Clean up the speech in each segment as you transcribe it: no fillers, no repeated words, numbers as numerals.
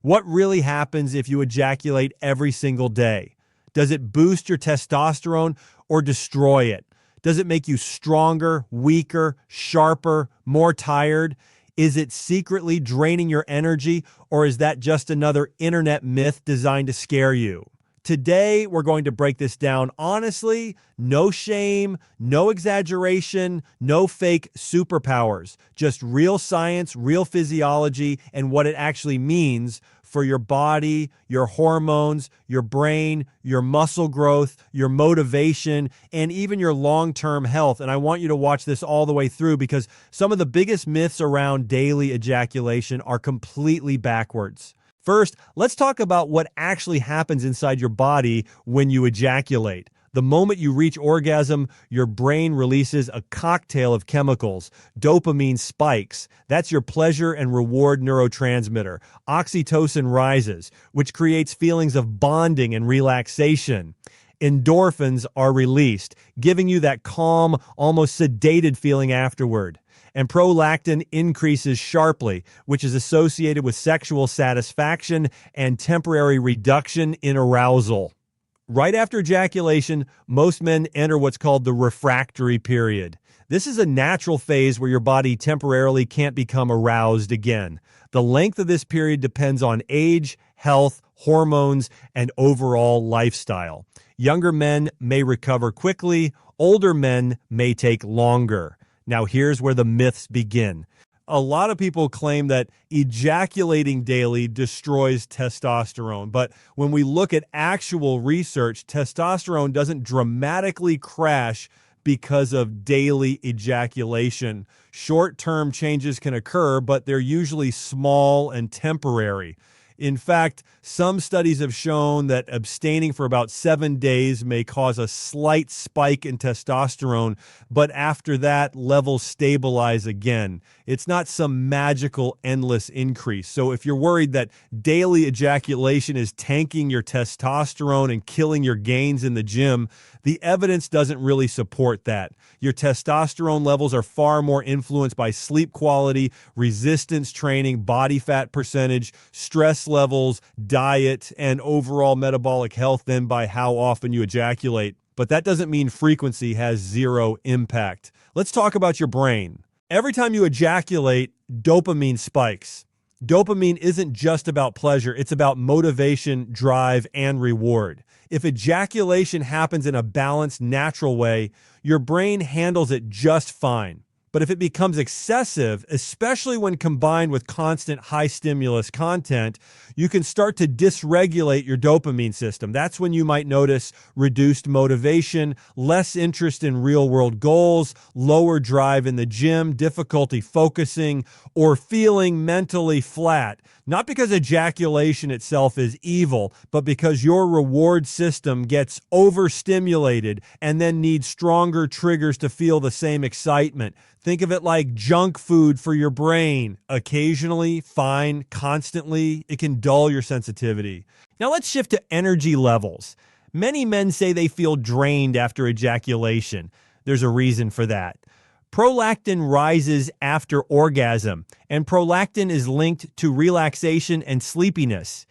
What really happens if you ejaculate every single day? Does it boost your testosterone or destroy it? Does it make you stronger, weaker, sharper, more tired? Is it secretly draining your energy, or is that just another internet myth designed to scare you? Today, we're going to break this down honestly, no shame, no exaggeration, no fake superpowers, just real science, real physiology, and what it actually means for your body, your hormones, your brain, your muscle growth, your motivation, and even your long-term health. And I want you to watch this all the way through because some of the biggest myths around daily ejaculation are completely backwards. First, let's talk about what actually happens inside your body when you ejaculate. The moment you reach orgasm, your brain releases a cocktail of chemicals. Dopamine spikes. That's your pleasure and reward neurotransmitter. Oxytocin rises, which creates feelings of bonding and relaxation. Endorphins are released, giving you that calm, almost sedated feeling afterward. And prolactin increases sharply, which is associated with sexual satisfaction and temporary reduction in arousal. Right after ejaculation, most men enter what's called the refractory period. This is a natural phase where your body temporarily can't become aroused again. The length of this period depends on age, health, hormones, and overall lifestyle. Younger men may recover quickly, older men may take longer. Now, here's where the myths begin. A lot of people claim that ejaculating daily destroys testosterone, but when we look at actual research, testosterone doesn't dramatically crash because of daily ejaculation. Short-term changes can occur, but they're usually small and temporary. In fact, some studies have shown that abstaining for about 7 days may cause a slight spike in testosterone, but after that, levels stabilize again. It's not some magical endless increase. So if you're worried that daily ejaculation is tanking your testosterone and killing your gains in the gym, the evidence doesn't really support that. Your testosterone levels are far more influenced by sleep quality, resistance training, body fat percentage, stress levels, diet, and overall metabolic health than by how often you ejaculate. But that doesn't mean frequency has zero impact. Let's talk about your brain. Every time you ejaculate, dopamine spikes. Dopamine isn't just about pleasure, it's about motivation, drive, and reward. If ejaculation happens in a balanced, natural way, your brain handles it just fine. But if it becomes excessive, especially when combined with constant high-stimulus content, you can start to dysregulate your dopamine system. That's when you might notice reduced motivation, less interest in real-world goals, lower drive in the gym, difficulty focusing, or feeling mentally flat. Not because ejaculation itself is evil, but because your reward system gets overstimulated and then needs stronger triggers to feel the same excitement. Think of it like junk food for your brain. Occasionally, fine, constantly, it can dull your sensitivity. Now let's shift to energy levels. Many men say they feel drained after ejaculation. There's a reason for that. Prolactin rises after orgasm, and prolactin is linked to relaxation and sleepiness.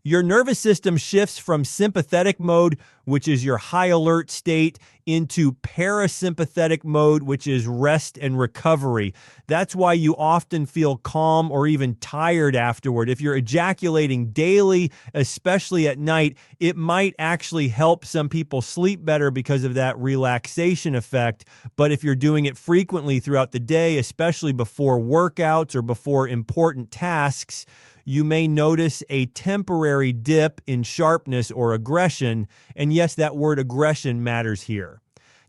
Your nervous system shifts from sympathetic mode, which is your high alert state, into parasympathetic mode, which is rest and recovery. That's why you often feel calm or even tired afterward. If you're ejaculating daily, especially at night, it might actually help some people sleep better because of that relaxation effect. But if you're doing it frequently throughout the day, especially before workouts or before important tasks, you may notice a temporary dip in sharpness or aggression, and yes, that word aggression matters here.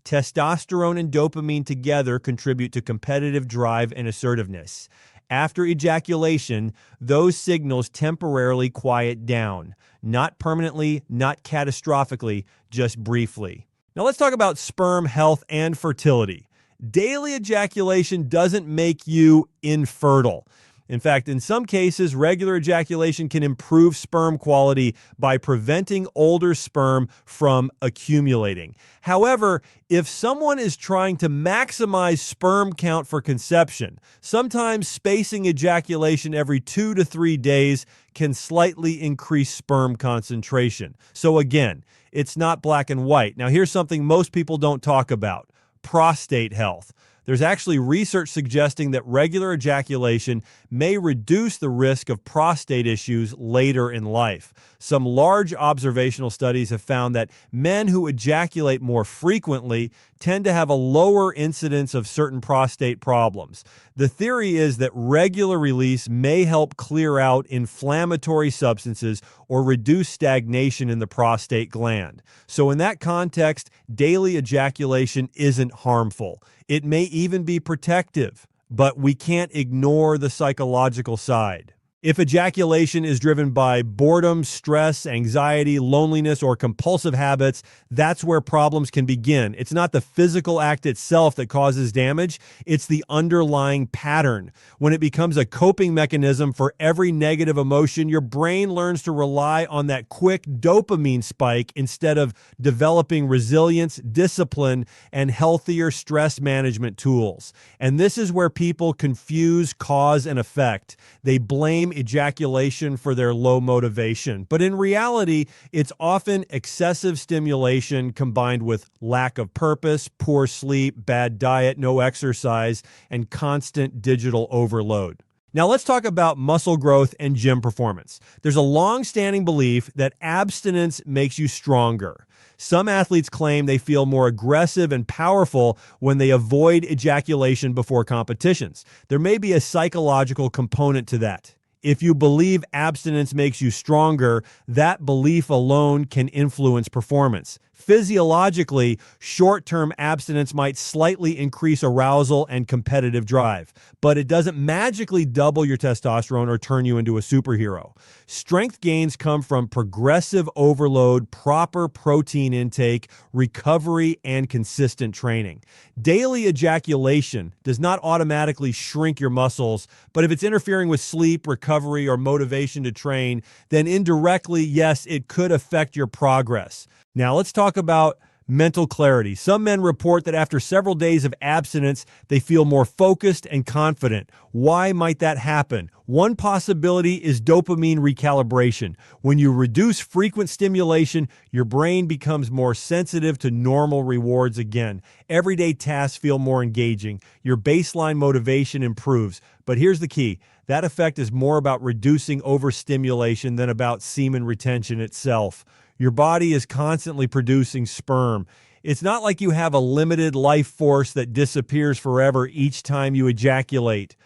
Testosterone and dopamine together contribute to competitive drive and assertiveness. After ejaculation, those signals temporarily quiet down. Not permanently, not catastrophically, just briefly. Now let's talk about sperm health and fertility. Daily ejaculation doesn't make you infertile. In fact, in some cases, regular ejaculation can improve sperm quality by preventing older sperm from accumulating. However, if someone is trying to maximize sperm count for conception, sometimes spacing ejaculation every 2 to 3 days can slightly increase sperm concentration. So again, it's not black and white. Now, here's something most people don't talk about: prostate health. There's actually research suggesting that regular ejaculation may reduce the risk of prostate issues later in life. Some large observational studies have found that men who ejaculate more frequently tend to have a lower incidence of certain prostate problems. The theory is that regular release may help clear out inflammatory substances or reduce stagnation in the prostate gland. So in that context, daily ejaculation isn't harmful. It may even be protective, but we can't ignore the psychological side. If ejaculation is driven by boredom, stress, anxiety, loneliness, or compulsive habits, that's where problems can begin. It's not the physical act itself that causes damage, it's the underlying pattern. When it becomes a coping mechanism for every negative emotion, your brain learns to rely on that quick dopamine spike instead of developing resilience, discipline, and healthier stress management tools. And this is where people confuse cause and effect. They blame ejaculation for their low motivation. But in reality, it's often excessive stimulation combined with lack of purpose, poor sleep, bad diet, no exercise, and constant digital overload. Now let's talk about muscle growth and gym performance. There's a long-standing belief that abstinence makes you stronger. Some athletes claim they feel more aggressive and powerful when they avoid ejaculation before competitions. There may be a psychological component to that. If you believe abstinence makes you stronger, that belief alone can influence performance. Physiologically, short-term abstinence might slightly increase arousal and competitive drive, but it doesn't magically double your testosterone or turn you into a superhero. Strength gains come from progressive overload, proper protein intake, recovery, and consistent training. Daily ejaculation does not automatically shrink your muscles, but if it's interfering with sleep, recovery, or motivation to train, then indirectly, yes, it could affect your progress. Now let's talk about mental clarity. Some men report that after several days of abstinence, they feel more focused and confident. Why might that happen? One possibility is dopamine recalibration. When you reduce frequent stimulation, your brain becomes more sensitive to normal rewards again. Everyday tasks feel more engaging. Your baseline motivation improves. But here's the key. That effect is more about reducing overstimulation than about semen retention itself. Your body is constantly producing sperm. It's not like you have a limited life force that disappears forever each time you ejaculate.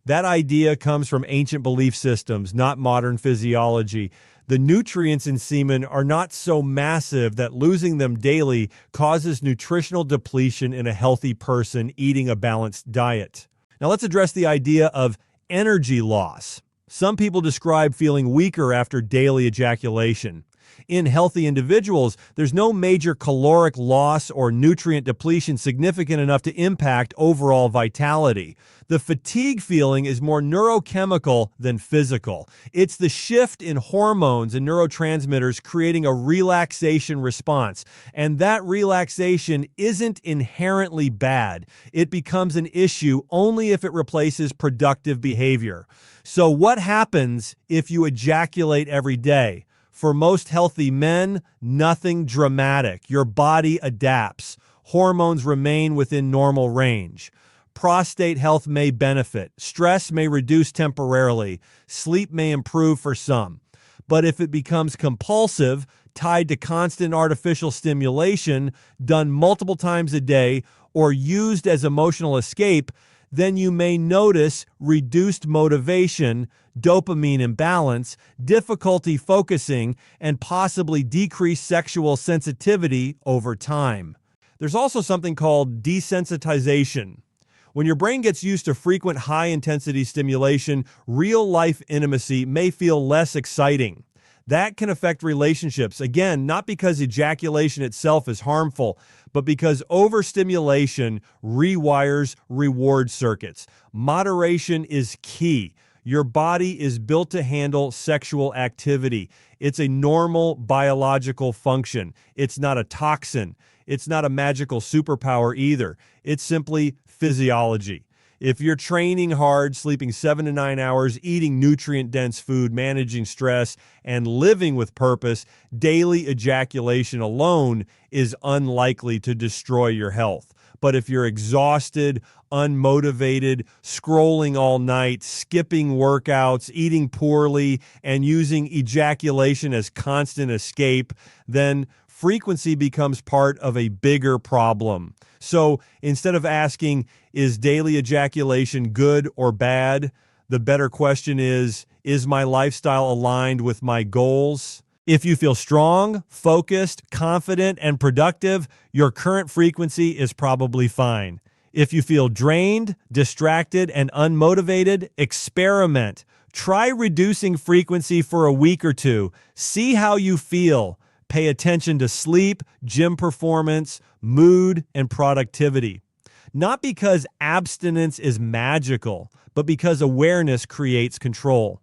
That idea comes from ancient belief systems, not modern physiology. The nutrients in semen are not so massive that losing them daily causes nutritional depletion in a healthy person eating a balanced diet. Now let's address the idea of energy loss. Some people describe feeling weaker after daily ejaculation. In healthy individuals, there's no major caloric loss or nutrient depletion significant enough to impact overall vitality. The fatigue feeling is more neurochemical than physical. It's the shift in hormones and neurotransmitters creating a relaxation response. And that relaxation isn't inherently bad. It becomes an issue only if it replaces productive behavior. So what happens if you ejaculate every day? For most healthy men, nothing dramatic. Your body adapts. Hormones remain within normal range. Prostate health may benefit. Stress may reduce temporarily. Sleep may improve for some. But if it becomes compulsive, tied to constant artificial stimulation, done multiple times a day, or used as emotional escape, then you may notice reduced motivation, dopamine imbalance, difficulty focusing, and possibly decreased sexual sensitivity over time. There's also something called desensitization. When your brain gets used to frequent high-intensity stimulation, real-life intimacy may feel less exciting. That can affect relationships, again, not because ejaculation itself is harmful, but because overstimulation rewires reward circuits. Moderation is key. Your body is built to handle sexual activity. It's a normal biological function. It's not a toxin. It's not a magical superpower either. It's simply physiology. If you're training hard, sleeping 7 to 9 hours, eating nutrient-dense food, managing stress, and living with purpose, daily ejaculation alone is unlikely to destroy your health. But if you're exhausted, unmotivated, scrolling all night, skipping workouts, eating poorly, and using ejaculation as constant escape, then frequency becomes part of a bigger problem. So instead of asking, is daily ejaculation good or bad? The better question is my lifestyle aligned with my goals? If you feel strong, focused, confident, and productive, your current frequency is probably fine. If you feel drained, distracted, and unmotivated, experiment. Try reducing frequency for a week or two. See how you feel. Pay attention to sleep, gym performance, mood, and productivity. Not because abstinence is magical, but because awareness creates control.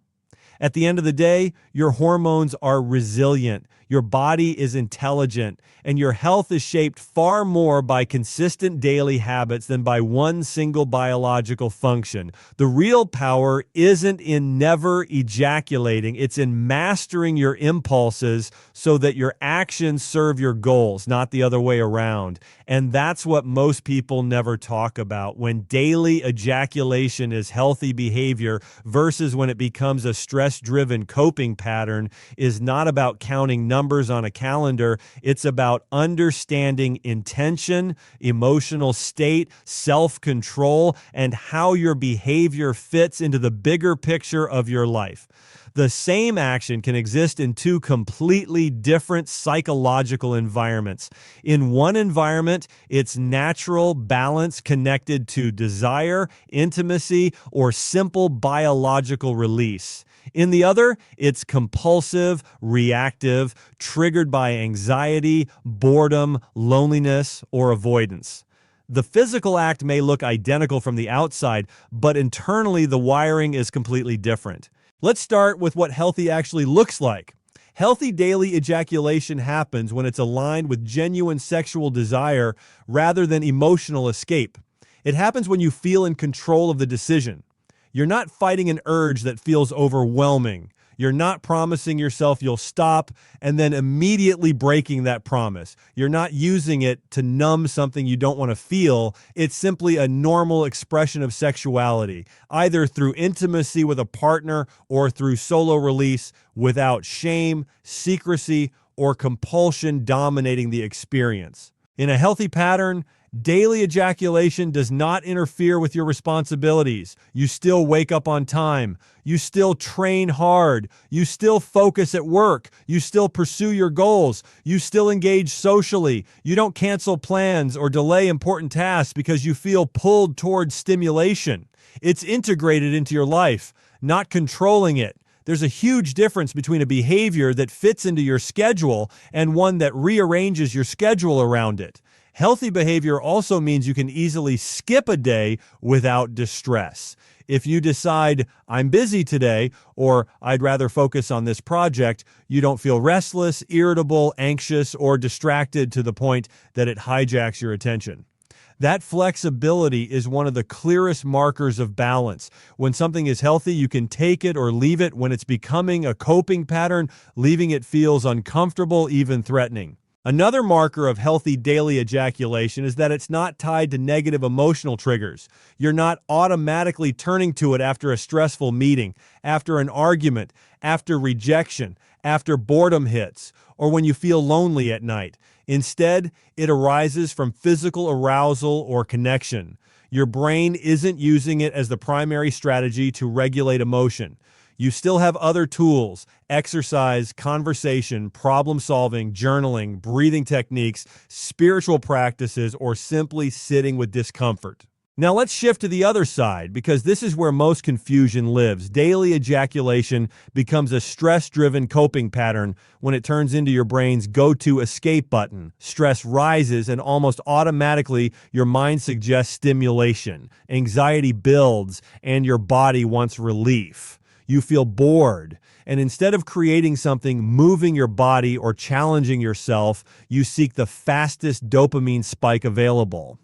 At the end of the day, your hormones are resilient, your body is intelligent, and your health is shaped far more by consistent daily habits than by one single biological function. The real power isn't in never ejaculating, it's in mastering your impulses so that your actions serve your goals, not the other way around. And that's what most people never talk about. When daily ejaculation is healthy behavior versus when it becomes a stress-driven coping pattern is not about counting numbers on a calendar. It's about understanding intention, emotional state, self-control, and how your behavior fits into the bigger picture of your life. The same action can exist in two completely different psychological environments. In one environment, it's natural balance connected to desire, intimacy, or simple biological release. In the other, it's compulsive, reactive, triggered by anxiety, boredom, loneliness, or avoidance. The physical act may look identical from the outside, but internally the wiring is completely different. Let's start with what healthy actually looks like. Healthy daily ejaculation happens when it's aligned with genuine sexual desire rather than emotional escape. It happens when you feel in control of the decision. You're not fighting an urge that feels overwhelming. You're not promising yourself you'll stop and then immediately breaking that promise. You're not using it to numb something you don't want to feel. It's simply a normal expression of sexuality, either through intimacy with a partner or through solo release without shame, secrecy, or compulsion dominating the experience. In a healthy pattern, daily ejaculation does not interfere with your responsibilities. You still wake up on time. You still train hard. You still focus at work. You still pursue your goals. You still engage socially. You don't cancel plans or delay important tasks because you feel pulled towards stimulation. It's integrated into your life, not controlling it. There's a huge difference between a behavior that fits into your schedule and one that rearranges your schedule around it. Healthy behavior also means you can easily skip a day without distress. If you decide, I'm busy today, or I'd rather focus on this project, you don't feel restless, irritable, anxious, or distracted to the point that it hijacks your attention. That flexibility is one of the clearest markers of balance. When something is healthy, you can take it or leave it. When it's becoming a coping pattern, leaving it feels uncomfortable, even threatening. Another marker of healthy daily ejaculation is that it's not tied to negative emotional triggers. You're not automatically turning to it after a stressful meeting, after an argument, after rejection, after boredom hits, or when you feel lonely at night. Instead, it arises from physical arousal or connection. Your brain isn't using it as the primary strategy to regulate emotion. You still have other tools: exercise, conversation, problem solving, journaling, breathing techniques, spiritual practices, or simply sitting with discomfort. Now let's shift to the other side, because this is where most confusion lives. Daily ejaculation becomes a stress-driven coping pattern when it turns into your brain's go-to escape button. Stress rises and almost automatically your mind suggests stimulation. Anxiety builds and your body wants relief. You feel bored, and instead of creating something, moving your body, or challenging yourself, you seek the fastest dopamine spike available.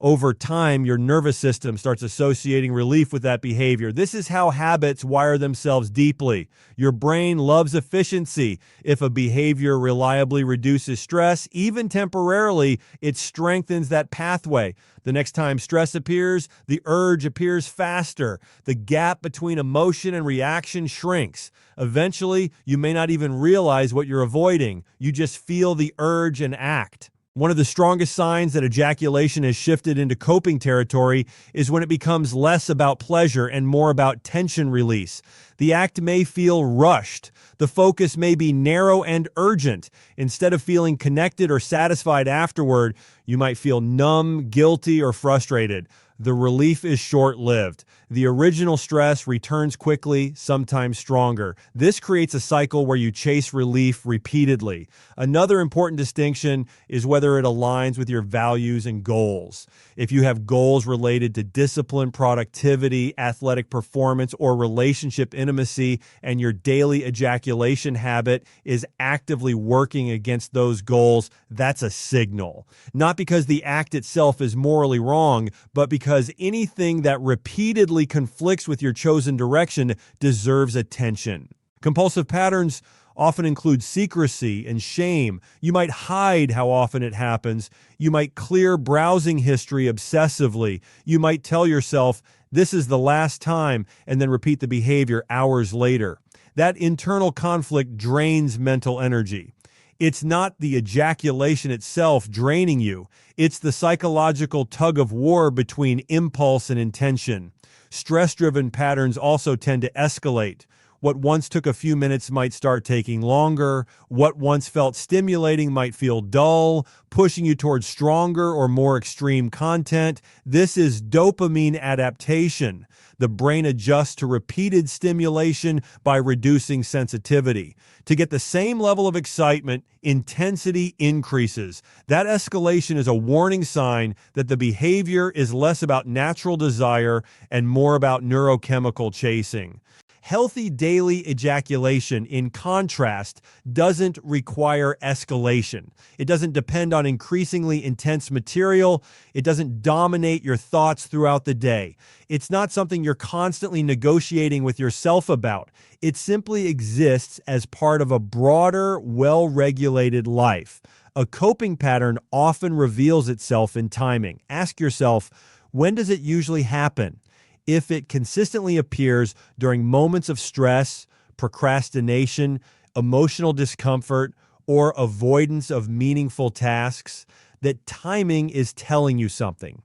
Over time, your nervous system starts associating relief with that behavior. This is how habits wire themselves deeply. Your brain loves efficiency. If a behavior reliably reduces stress, even temporarily, it strengthens that pathway. The next time stress appears, the urge appears faster. The gap between emotion and reaction shrinks. Eventually, you may not even realize what you're avoiding. You just feel the urge and act. One of the strongest signs that ejaculation has shifted into coping territory is when it becomes less about pleasure and more about tension release. The act may feel rushed. The focus may be narrow and urgent. Instead of feeling connected or satisfied afterward, you might feel numb, guilty, or frustrated. The relief is short-lived. The original stress returns quickly, sometimes stronger. This creates a cycle where you chase relief repeatedly. Another important distinction is whether it aligns with your values and goals. If you have goals related to discipline, productivity, athletic performance, or relationship intimacy, and your daily ejaculation habit is actively working against those goals, that's a signal. Not because the act itself is morally wrong, but because anything that repeatedly conflicts with your chosen direction deserves attention. Compulsive patterns often include secrecy and shame. You might hide how often it happens. You might clear browsing history obsessively. You might tell yourself, "This is the last time," and then repeat the behavior hours later. That internal conflict drains mental energy. It's not the ejaculation itself draining you. It's the psychological tug of war between impulse and intention. Stress-driven patterns also tend to escalate. What once took a few minutes might start taking longer. What once felt stimulating might feel dull, pushing you towards stronger or more extreme content. This is dopamine adaptation. The brain adjusts to repeated stimulation by reducing sensitivity. To get the same level of excitement, intensity increases. That escalation is a warning sign that the behavior is less about natural desire and more about neurochemical chasing. Healthy daily ejaculation, in contrast, doesn't require escalation. It doesn't depend on increasingly intense material. It doesn't dominate your thoughts throughout the day. It's not something you're constantly negotiating with yourself about. It simply exists as part of a broader, well-regulated life. A coping pattern often reveals itself in timing. Ask yourself, when does it usually happen? If it consistently appears during moments of stress, procrastination, emotional discomfort, or avoidance of meaningful tasks, that timing is telling you something.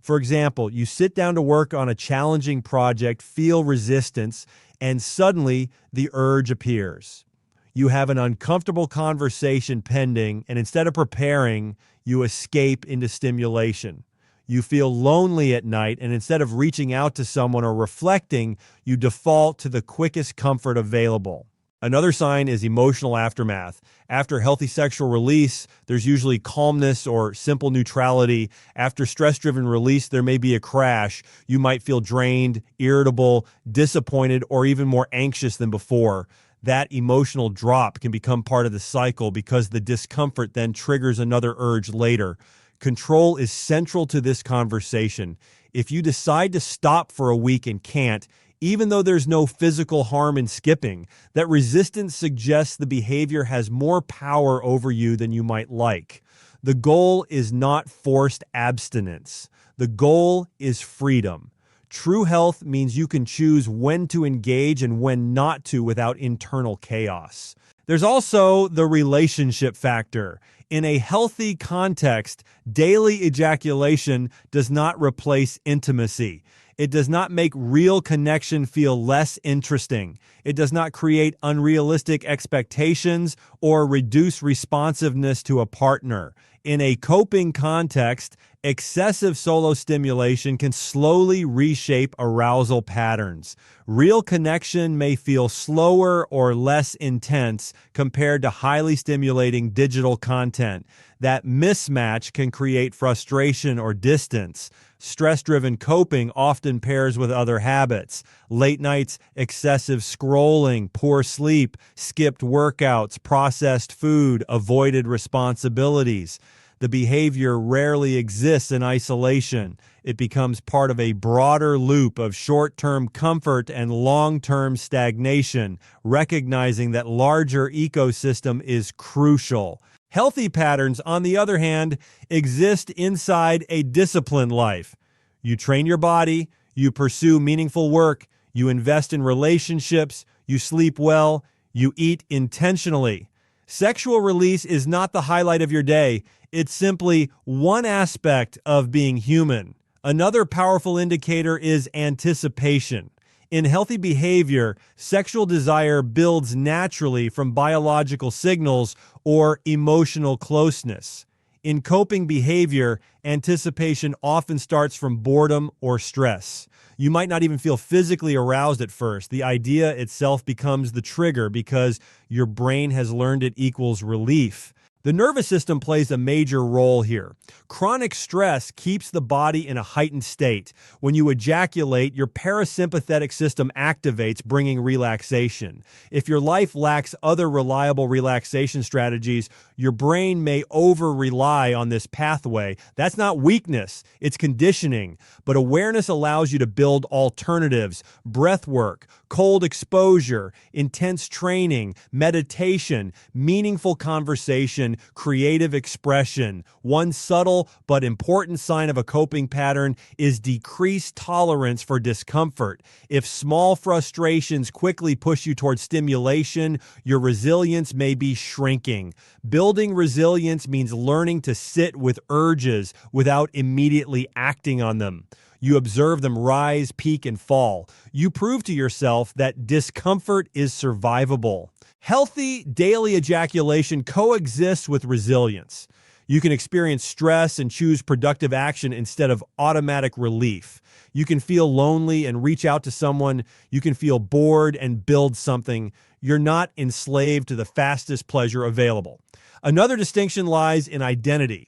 For example, you sit down to work on a challenging project, feel resistance, and suddenly the urge appears. You have an uncomfortable conversation pending, and instead of preparing, you escape into stimulation. You feel lonely at night, and instead of reaching out to someone or reflecting, you default to the quickest comfort available. Another sign is emotional aftermath. After healthy sexual release, there's usually calmness or simple neutrality. After stress-driven release, there may be a crash. You might feel drained, irritable, disappointed, or even more anxious than before. That emotional drop can become part of the cycle because the discomfort then triggers another urge later. Control is central to this conversation. If you decide to stop for a week and can't, even though there's no physical harm in skipping, that resistance suggests the behavior has more power over you than you might like. The goal is not forced abstinence. The goal is freedom. True health means you can choose when to engage and when not to without internal chaos. There's also the relationship factor. In a healthy context, daily ejaculation does not replace intimacy. It does not make real connection feel less interesting. It does not create unrealistic expectations or reduce responsiveness to a partner. In a coping context, Excessive solo stimulation can slowly reshape arousal patterns. Real connection may feel slower or less intense compared to highly stimulating digital content. That mismatch can create frustration or distance. Stress-driven coping often pairs with other habits. Late nights, excessive scrolling, poor sleep, skipped workouts, processed food, avoided responsibilities. The behavior rarely exists in isolation. It becomes part of a broader loop of short-term comfort and long-term stagnation, recognizing that larger ecosystem is crucial. Healthy patterns, on the other hand, exist inside a disciplined life. You train your body, you pursue meaningful work, you invest in relationships, you sleep well, you eat intentionally. Sexual release is not the highlight of your day. It's simply one aspect of being human. Another powerful indicator is anticipation. In healthy behavior, sexual desire builds naturally from biological signals or emotional closeness. In coping behavior, anticipation often starts from boredom or stress. You might not even feel physically aroused at first. The idea itself becomes the trigger because your brain has learned it equals relief. The nervous system plays a major role here. Chronic stress keeps the body in a heightened state. When you ejaculate, your parasympathetic system activates, bringing relaxation. If your life lacks other reliable relaxation strategies, your brain may over-rely on this pathway. That's not weakness, it's conditioning. But awareness allows you to build alternatives, breath work, cold exposure, intense training, meditation, meaningful conversation, creative expression. One subtle but important sign of a coping pattern is decreased tolerance for discomfort. If small frustrations quickly push you towards stimulation, your resilience may be shrinking. Building resilience means learning to sit with urges without immediately acting on them. You observe them rise, peak, and fall. You prove to yourself that discomfort is survivable. Healthy daily ejaculation coexists with resilience. You can experience stress and choose productive action instead of automatic relief. You can feel lonely and reach out to someone. You can feel bored and build something. You're not enslaved to the fastest pleasure available. Another distinction lies in identity.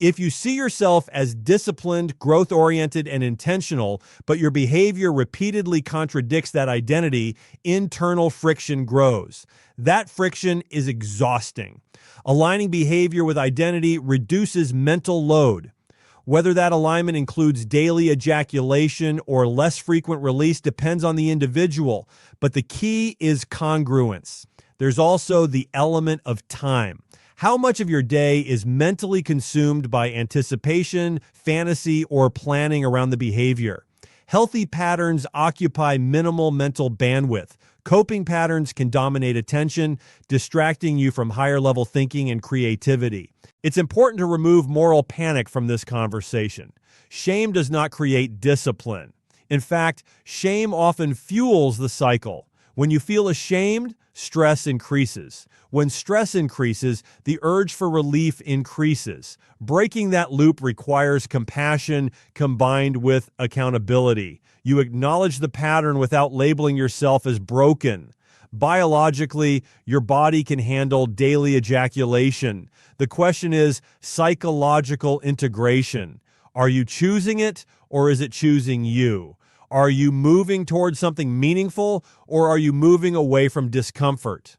If you see yourself as disciplined, growth-oriented, and intentional, but your behavior repeatedly contradicts that identity, internal friction grows. That friction is exhausting. Aligning behavior with identity reduces mental load. Whether that alignment includes daily ejaculation or less frequent release depends on the individual, but the key is congruence. There's also the element of time. How much of your day is mentally consumed by anticipation, fantasy, or planning around the behavior? Healthy patterns occupy minimal mental bandwidth. Coping patterns can dominate attention, distracting you from higher-level thinking and creativity. It's important to remove moral panic from this conversation. Shame does not create discipline. In fact, shame often fuels the cycle. When you feel ashamed, stress increases. When stress increases, the urge for relief increases. Breaking that loop requires compassion combined with accountability. You acknowledge the pattern without labeling yourself as broken. Biologically, your body can handle daily ejaculation. The question is psychological integration. Are you choosing it, or is it choosing you? Are you moving towards something meaningful, or are you moving away from discomfort?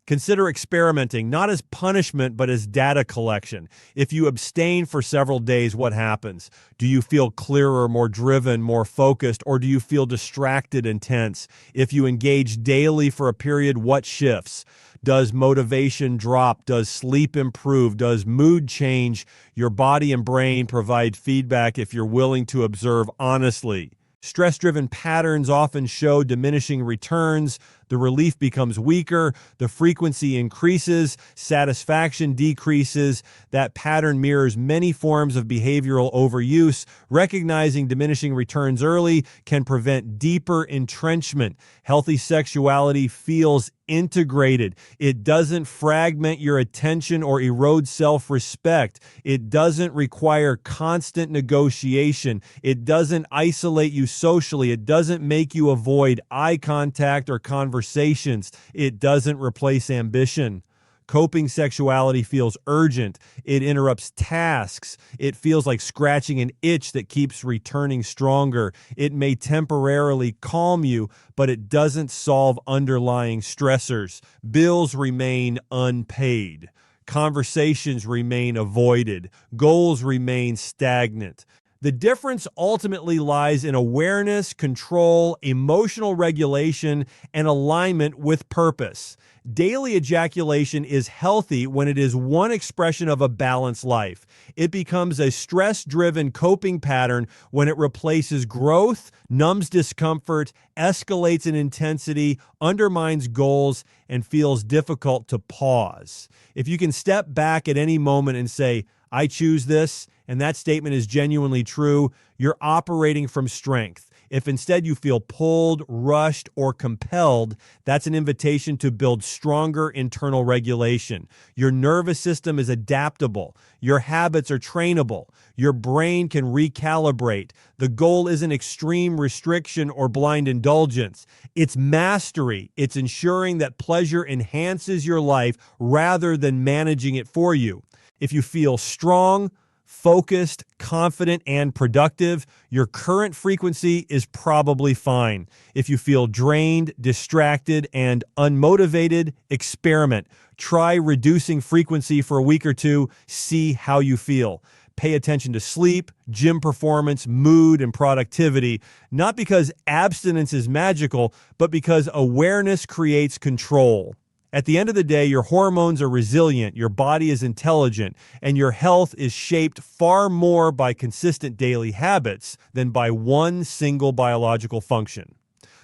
Consider experimenting, not as punishment, but as data collection. If you abstain for several days, what happens? Do you feel clearer, more driven, more focused, or do you feel distracted and tense? If you engage daily for a period, what shifts? Does motivation drop? Does sleep improve? Does mood change? Your body and brain provide feedback if you're willing to observe honestly. Stress-driven patterns often show diminishing returns. The relief becomes weaker, the frequency increases, satisfaction decreases. That pattern mirrors many forms of behavioral overuse. Recognizing diminishing returns early can prevent deeper entrenchment. Healthy sexuality feels integrated. It doesn't fragment your attention or erode self-respect. It doesn't require constant negotiation. It doesn't isolate you socially. It doesn't make you avoid eye contact or conversations. It doesn't replace ambition. Coping sexuality feels urgent. It interrupts tasks. It feels like scratching an itch that keeps returning stronger. It may temporarily calm you, but it doesn't solve underlying stressors. Bills remain unpaid. Conversations remain avoided. Goals remain stagnant. The difference ultimately lies in awareness, control, emotional regulation, and alignment with purpose. Daily ejaculation is healthy when it is one expression of a balanced life. It becomes a stress-driven coping pattern when it replaces growth, numbs discomfort, escalates in intensity, undermines goals, and feels difficult to pause. If you can step back at any moment and say, "I choose this," and that statement is genuinely true, you're operating from strength. If instead you feel pulled, rushed, or compelled, that's an invitation to build stronger internal regulation. Your nervous system is adaptable. Your habits are trainable. Your brain can recalibrate. The goal isn't extreme restriction or blind indulgence. It's mastery. It's ensuring that pleasure enhances your life rather than managing it for you. If you feel strong, focused, confident, and productive, your current frequency is probably fine. If you feel drained, distracted, and unmotivated, experiment. Try reducing frequency for a week or two. See how you feel. Pay attention to sleep, gym performance, mood, and productivity, not because abstinence is magical, but because awareness creates control. At the end of the day, your hormones are resilient, your body is intelligent, and your health is shaped far more by consistent daily habits than by one single biological function.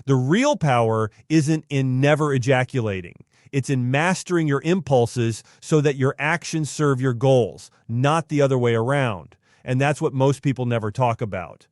The real power isn't in never ejaculating. It's in mastering your impulses so that your actions serve your goals, not the other way around. And that's what most people never talk about.